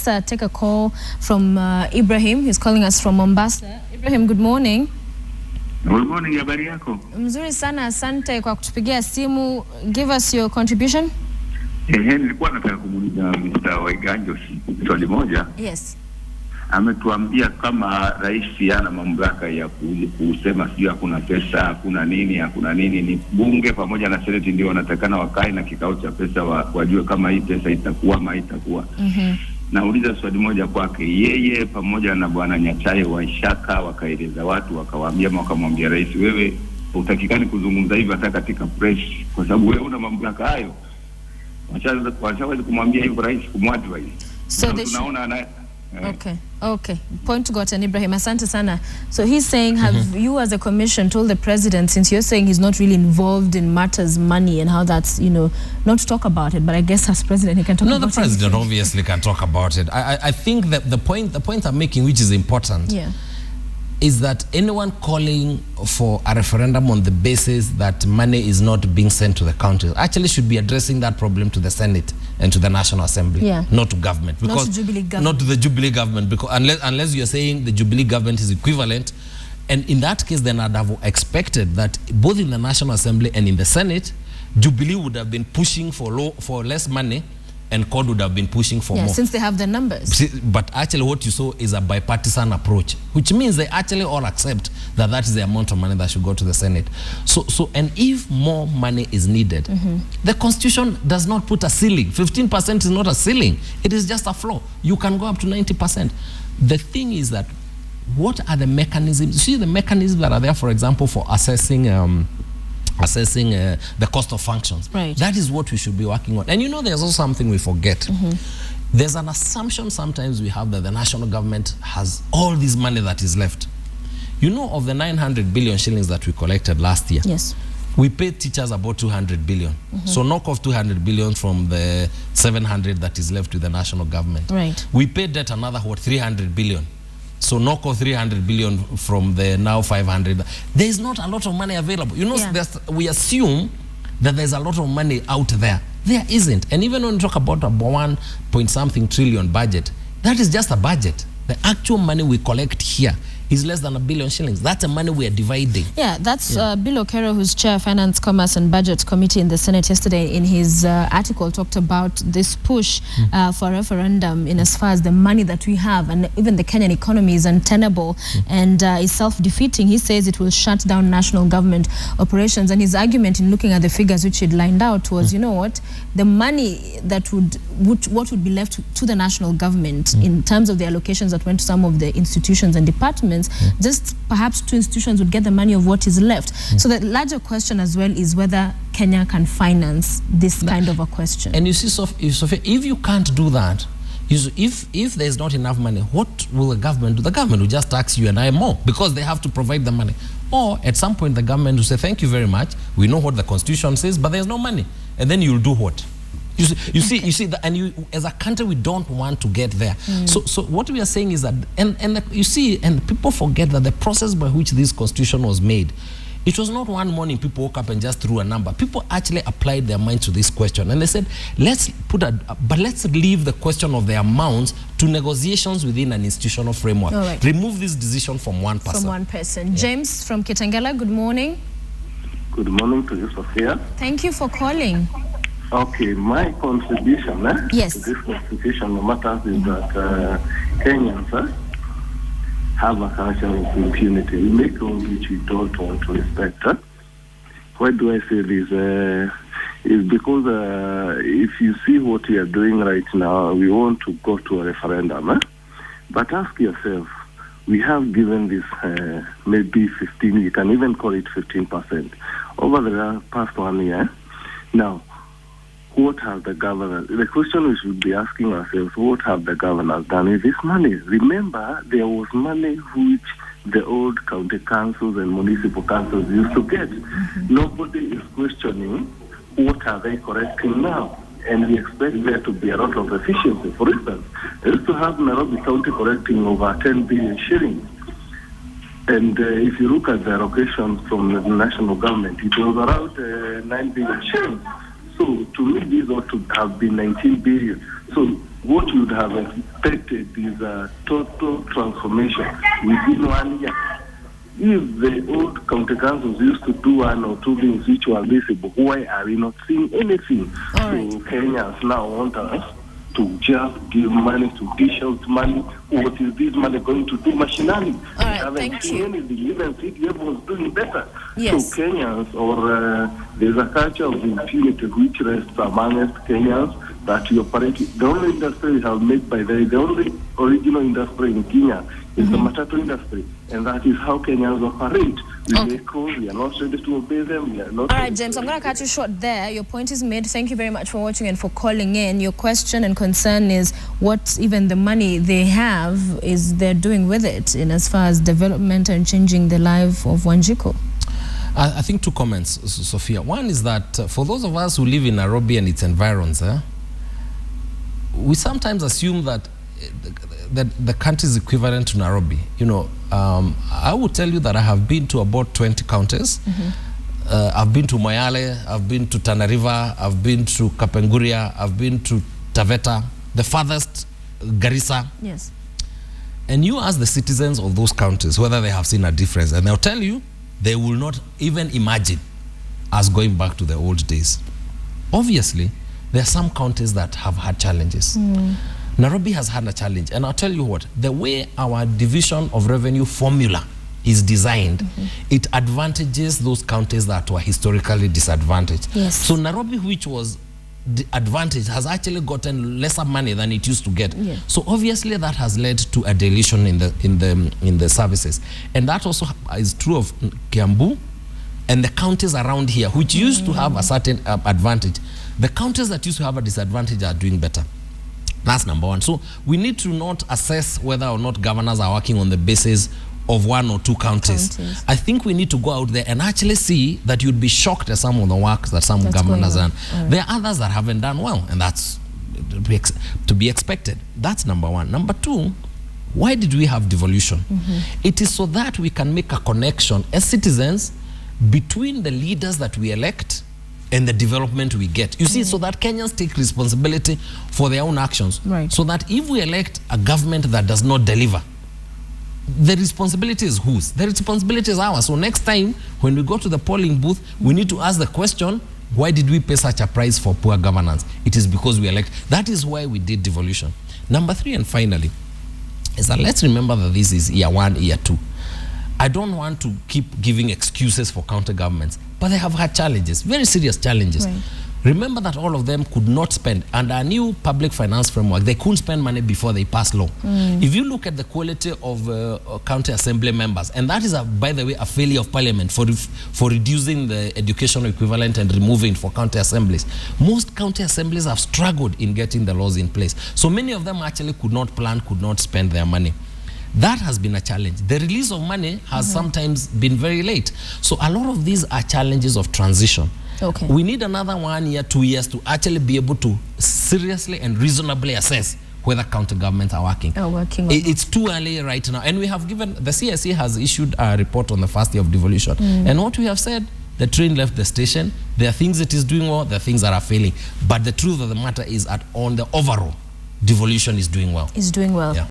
let's take a call from Ibrahim. He's calling us from Mombasa. Ibrahim, good morning. Good morning, habari yako? Mzuri sana, asante kwa kutupigia simu. Give us your contribution. Nilikuwa nataka kumuuliza Mr. Waiganjo swali moja. Yes. Ametuambia kama rais ana mamlaka ya kusema sio hakuna pesa, hakuna nini, ni bunge pamoja na seneti ndio wanatakana wakae na kikao cha pesa wajue kama hii pesa itakuwa ama itakuwa. Nauliza swali moja kwake, yeye pamoja na bwana Nyachae waishaka wakaeleza watu wakamwambia rais, wewe utakikani kuzungumza hivi hata katika press kwa sababu wewe una mamlaka hayo. Wachaweza kumwambia hivyo rais kumwadvise. So tunaona Okay. Point gotten, Ibrahim. Asante sana. So he's saying, have you as a commission told the president, since you're saying he's not really involved in matters money and how that's, not to talk about it, but I guess as president he can talk about it. No, the president obviously can talk about it. I think that the point I'm making, which is important, is that anyone calling for a referendum on the basis that money is not being sent to the counties actually should be addressing that problem to the Senate and to the National Assembly, not to government. Because not to Jubilee government. Not to the Jubilee government, because unless you're saying the Jubilee government is equivalent, and in that case then I'd have expected that both in the National Assembly and in the Senate, Jubilee would have been pushing for less money, and CORD would have been pushing for more. Since they have the numbers. But actually what you saw is a bipartisan approach, which means they actually all accept that that is the amount of money that should go to the Senate. So and if more money is needed, the Constitution does not put a ceiling. 15% is not a ceiling. It is just a floor. You can go up to 90%. The thing is that what are the mechanisms? See the mechanisms that are there, for example, for assessing the cost of functions. Right. That is what we should be working on. And there's also something we forget. There's an assumption sometimes we have that the national government has all this money that is left. Of the 900 billion shillings that we collected last year, we paid teachers about 200 billion. So knock off 200 billion from the 700 that is left with the national government. Right. We paid debt another 300 billion. So knock off 300 billion from the now 500. There is not a lot of money available. We assume that there's a lot of money out there. There isn't. And even when we talk about a 1-point-something trillion budget, that is just a budget. The actual money we collect here is less than 1 billion shillings. That's the money we are dividing. That's Bill Okero, who's chair of Finance, Commerce and Budget Committee in the Senate, yesterday in his article talked about this push for referendum in as far as the money that we have, and even the Kenyan economy is untenable and is self-defeating. He says it will shut down national government operations, and his argument in looking at the figures which he'd lined out was, the money that what would be left to the national government in terms of the allocations that went to some of the institutions and departments, just perhaps 2 institutions would get the money of what is left. So the larger question as well is whether Kenya can finance this kind of a question. And you see, Sophia, if you can't do that, if there's not enough money, what will the government do? The government will just tax you and I more because they have to provide the money. Or at some point the government will say, thank you very much, we know what the Constitution says, but there's no money. And then you'll do what? You see that, and as a country we don't want to get there. So what we are saying is that, and people forget that the process by which this constitution was made, it was not one morning people woke up and just threw a number. People actually applied their mind to this question, and they said, let's leave the question of the amounts to negotiations within an institutional framework. Right. Remove this decision from one person. James from Kitengela, good morning. Good morning to you, Sophia. Thank you for calling. Okay, my contribution to this constitutional matters is that Kenyans have a culture of impunity. We make wrongs which we don't want to respect. Why do I say this? Is because if you see what we are doing right now, we want to go to a referendum. But ask yourself, we have given this maybe 15, you can even call it 15% over the past 1 year. Now, what have the governors, the question we should be asking ourselves, what have the governors done with this money? Remember, there was money which the old county councils and municipal councils used to get. Nobody is questioning what are they correcting now. And we expect there to be a lot of efficiency. For instance, they used to have Nairobi County correcting over 10 billion shillings. And if you look at the allocations from the national government, it was around 9 billion shillings. So to me, these ought to have been 19 billion. So what you would have expected is a total transformation within 1 year. If the old county councils used to do 1 or 2 things which were visible, why are we not seeing anything? All right. So Kenyans now want us to just give money, to dish out money. What is this money going to do? Machinally. All right, thank you. Anything. Even city level is doing better. Yes. So Kenyans, or there's a culture of impunity which rests amongst Kenyans that we operate. The only industry we have made by the only original industry in Kenya is the matatu industry, and that is how Kenyans operate. We make calls, we are not ready to obey them. We are not. All right, James, I'm going to cut you short there. Your point is made. Thank you very much for watching and for calling in. Your question and concern is what even the money they have is they're doing with it in as far as development and changing the life of Wanjiku. I think 2 comments, Sophia. One is that for those of us who live in Nairobi and its environs, we sometimes assume that the country is equivalent to Nairobi. You know, I will tell you that I have been to about 20 counties. I've been to Moyale, I've been to Tana River, I've been to Kapenguria, I've been to Taveta, the farthest, Garissa. Yes. And you ask the citizens of those counties whether they have seen a difference, and they'll tell you they will not even imagine us going back to the old days. Obviously, there are some counties that have had challenges. Nairobi has had a challenge, and I'll tell you what, the way our division of revenue formula is designed, it advantages those counties that were historically disadvantaged. Yes. So Nairobi, which was the advantage, has actually gotten lesser money than it used to get. Yeah. So obviously that has led to a dilution in the services, and that also is true of Kiambu and the counties around here, which used to have a certain advantage. The counties that used to have a disadvantage are doing better. That's number one. So we need to not assess whether or not governors are working on the basis of 1 or 2 counties. I think we need to go out there and actually see that you'd be shocked at some of the work that some governors have done. There are others that haven't done well, and that's to be expected. That's number one. Number 2, why did we have devolution? It is so that we can make a connection as citizens between the leaders that we elect and the development we get. You see, so that Kenyans take responsibility for their own actions. Right. So that if we elect a government that does not deliver, the responsibility is whose? The responsibility is ours. So next time when we go to the polling booth, we need to ask the question, why did we pay such a price for poor governance? It is because we elect. That is why we did devolution. Number 3, and finally, is that let's remember that this is year 1, year 2. I don't want to keep giving excuses for county governments, but they have had challenges, very serious challenges. Right. Remember that all of them could not spend. Under a new public finance framework, they couldn't spend money before they passed law. If you look at the quality of county assembly members, and that is, by the way, a failure of parliament for reducing the educational equivalent and removing for county assemblies. Most county assemblies have struggled in getting the laws in place. So many of them actually could not plan, could not spend their money. That has been a challenge. The release of money has sometimes been very late. So a lot of these are challenges of transition. Okay. We need another 1 year, 2 years to actually be able to seriously and reasonably assess whether county governments are working. It's too early right now. And we have given, the CIC has issued a report on the first year of devolution. And what we have said, the train left the station. There are things it is doing well, there are things that are failing. But the truth of the matter is that on the overall, devolution is doing well. Is doing well. Yeah.